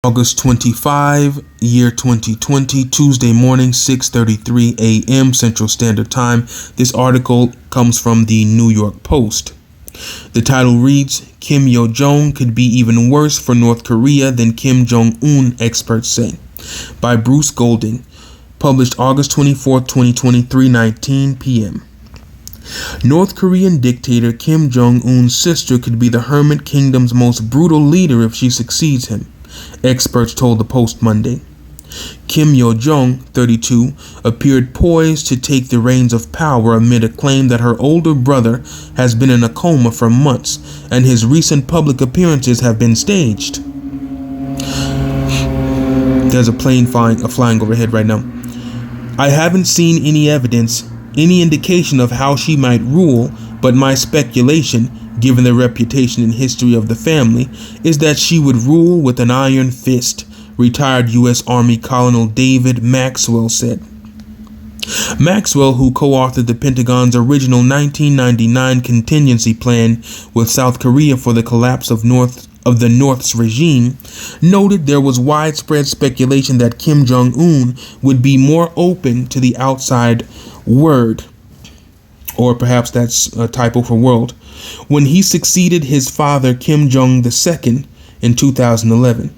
August 25, year 2020, Tuesday morning, 6:33 a.m. Central Standard Time. This article comes from the New York Post. The title reads, Kim Yo-jong could be even worse for North Korea than Kim Jong-un, experts say, by Bruce Golding, published August 24, 2020, 3:19 p.m. North Korean dictator Kim Jong-un's sister could be the Hermit Kingdom's most brutal leader if she succeeds him, experts told the Post Monday. Kim Yo-jong, 32, appeared poised to take the reins of power amid a claim that her older brother has been in a coma for months and his recent public appearances have been staged. There's a plane flying overhead right now. I haven't seen any evidence, any indication of how she might rule, but my speculation, given the reputation and history of the family, is that she would rule with an iron fist, retired U.S. Army Colonel David Maxwell said. Maxwell, who co-authored the Pentagon's original 1999 contingency plan with South Korea for the collapse of the North's regime, noted there was widespread speculation that Kim Jong-un would be more open to the outside world, or perhaps that's a typo for world, when he succeeded his father Kim Jong II in 2011.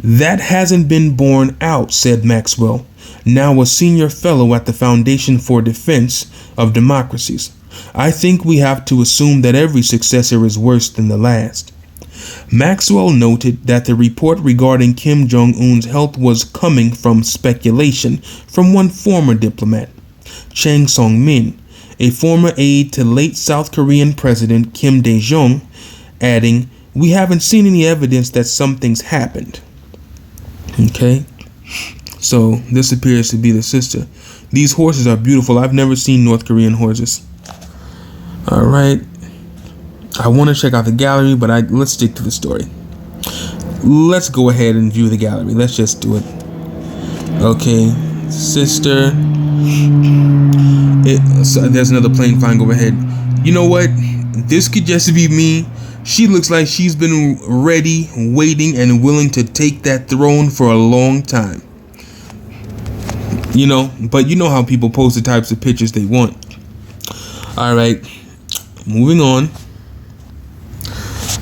That hasn't been borne out, said Maxwell, now a senior fellow at the Foundation for Defense of Democracies. I think we have to assume that every successor is worse than the last. Maxwell noted that the report regarding Kim Jong-un's health was coming from speculation from one former diplomat, Chang Song-min, a former aide to late South Korean President Kim Dae-jung, adding, "We haven't seen any evidence that something's happened." Okay, so this appears to be the sister. These horses are beautiful. I've never seen North Korean horses. All right. I want to check out the gallery, but let's stick to the story. Let's go ahead and view the gallery. Let's just do it. Okay, sister. There's another plane flying overhead. You know what? This could just be me. She looks like she's been ready, waiting, and willing to take that throne for a long time. But you know how people post the types of pictures they want. All right, moving on.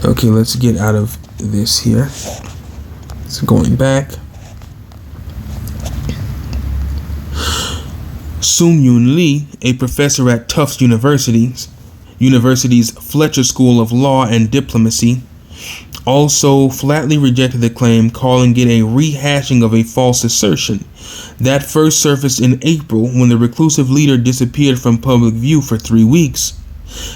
Okay, let's get out of this here. So going back. Sung-Yoon Lee, a professor at Tufts University's Fletcher School of Law and Diplomacy, also flatly rejected the claim, calling it a rehashing of a false assertion that first surfaced in April when the reclusive leader disappeared from public view for 3 weeks.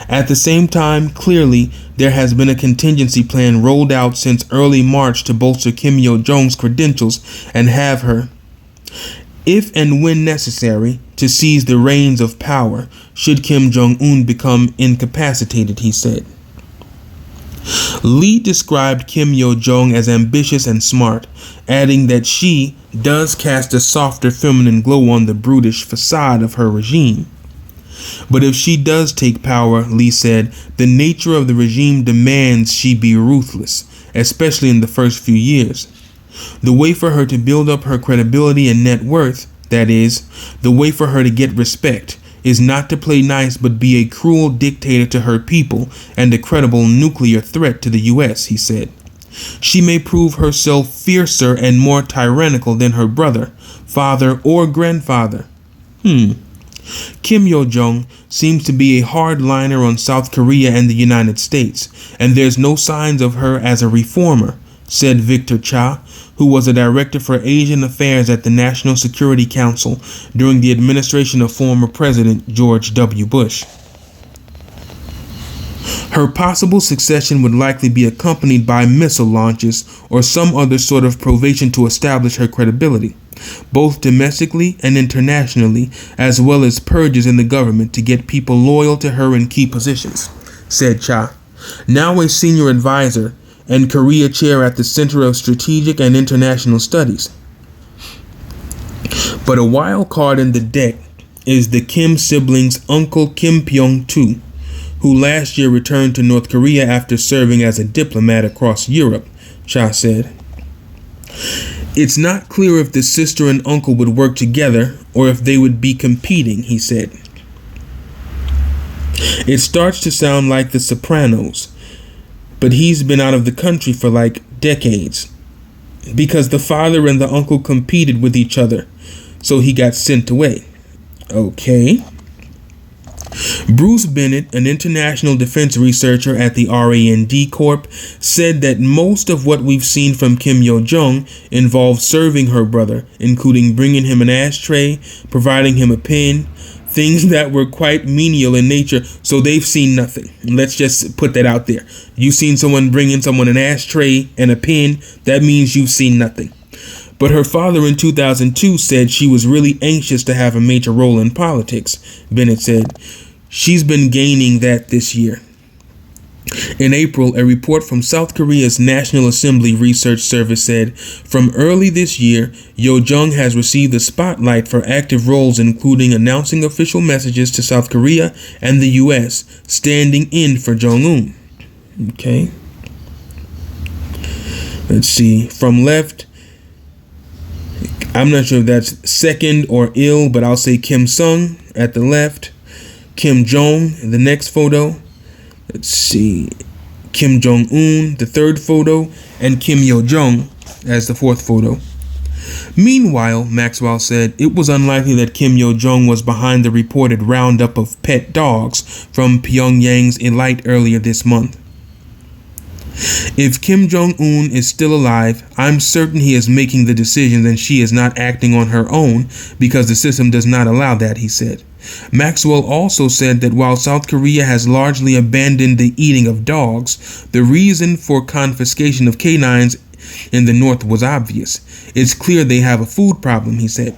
At the same time, clearly, there has been a contingency plan rolled out since early March to bolster Kim Yo-jong's credentials and have her, if and when necessary, to seize the reins of power should Kim Jong-un become incapacitated, he said. Lee described Kim Yo-jong as ambitious and smart, adding that she does cast a softer feminine glow on the brutish facade of her regime. But if she does take power, Lee said, the nature of the regime demands she be ruthless, especially in the first few years. The way for her to build up her credibility and net worth, that is, the way for her to get respect, is not to play nice but be a cruel dictator to her people and a credible nuclear threat to the U.S., he said. She may prove herself fiercer and more tyrannical than her brother, father, or grandfather. Kim Yo-jong seems to be a hardliner on South Korea and the United States, and there's no signs of her as a reformer, said Victor Cha, who was a director for Asian affairs at the National Security Council during the administration of former President George W. Bush. Her possible succession would likely be accompanied by missile launches or some other sort of provision to establish her credibility, both domestically and internationally, as well as purges in the government to get people loyal to her in key positions, said Cha, now a senior advisor and Korea chair at the Center of Strategic and International Studies. But a wild card in the deck is the Kim siblings' uncle Kim Pyong-tu, who last year returned to North Korea after serving as a diplomat across Europe, Cha said. It's not clear if the sister and uncle would work together or if they would be competing, he said. It starts to sound like The Sopranos, but he's been out of the country for like decades because the father and the uncle competed with each other, so he got sent away. Okay. Bruce Bennett, an international defense researcher at the RAND Corp, said that most of what we've seen from Kim Yo-jong involved serving her brother, including bringing him an ashtray, providing him a pen, things that were quite menial in nature, so they've seen nothing. Let's just put that out there. You've seen someone bringing someone an ashtray and a pen, that means you've seen nothing. But her father in 2002 said she was really anxious to have a major role in politics, Bennett said. She's been gaining that this year. In April, a report from South Korea's National Assembly Research Service said, from early this year, Jung has received the spotlight for active roles including announcing official messages to South Korea and the U.S., standing in for Jong-un. Okay. Let's see. From left, I'm not sure if that's second or ill, but I'll say Kim Sung at the left. Kim Jong, the next photo. Let's see. Kim Jong-un, the third photo. And Kim Yo-jong as the fourth photo. Meanwhile, Maxwell said it was unlikely that Kim Yo-jong was behind the reported roundup of pet dogs from Pyongyang's elite earlier this month. If Kim Jong-un is still alive, I'm certain he is making the decisions and she is not acting on her own because the system does not allow that, he said. Maxwell also said that while South Korea has largely abandoned the eating of dogs, the reason for confiscation of canines in the north was obvious. It's clear they have a food problem, he said.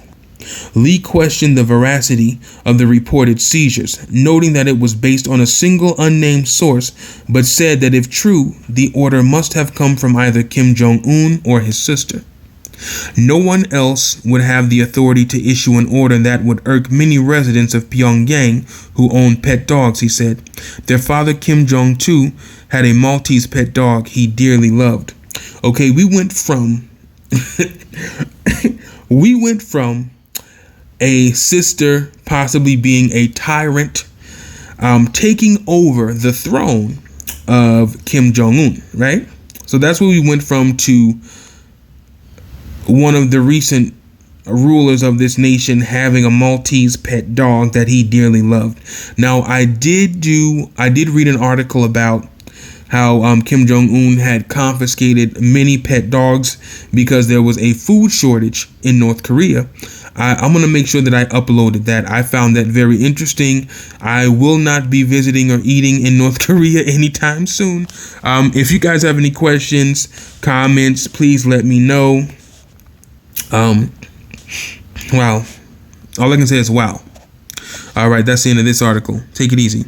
Lee questioned the veracity of the reported seizures, noting that it was based on a single unnamed source, but said that if true, the order must have come from either Kim Jong-un or his sister. No one else would have the authority to issue an order that would irk many residents of Pyongyang who own pet dogs, he said. Their father, Kim Jong-too, had a Maltese pet dog he dearly loved. Okay, we went from a sister possibly being a tyrant, taking over the throne of Kim Jong-un, right? So that's what we went from to one of the recent rulers of this nation having a Maltese pet dog that he dearly loved. Now, I did read an article about how Kim Jong-un had confiscated many pet dogs because there was a food shortage in North Korea. I'm going to make sure that I uploaded that. I found that very interesting. I will not be visiting or eating in North Korea anytime soon. If you guys have any questions, comments, please let me know. Wow. All I can say is wow. All right, that's the end of this article. Take it easy.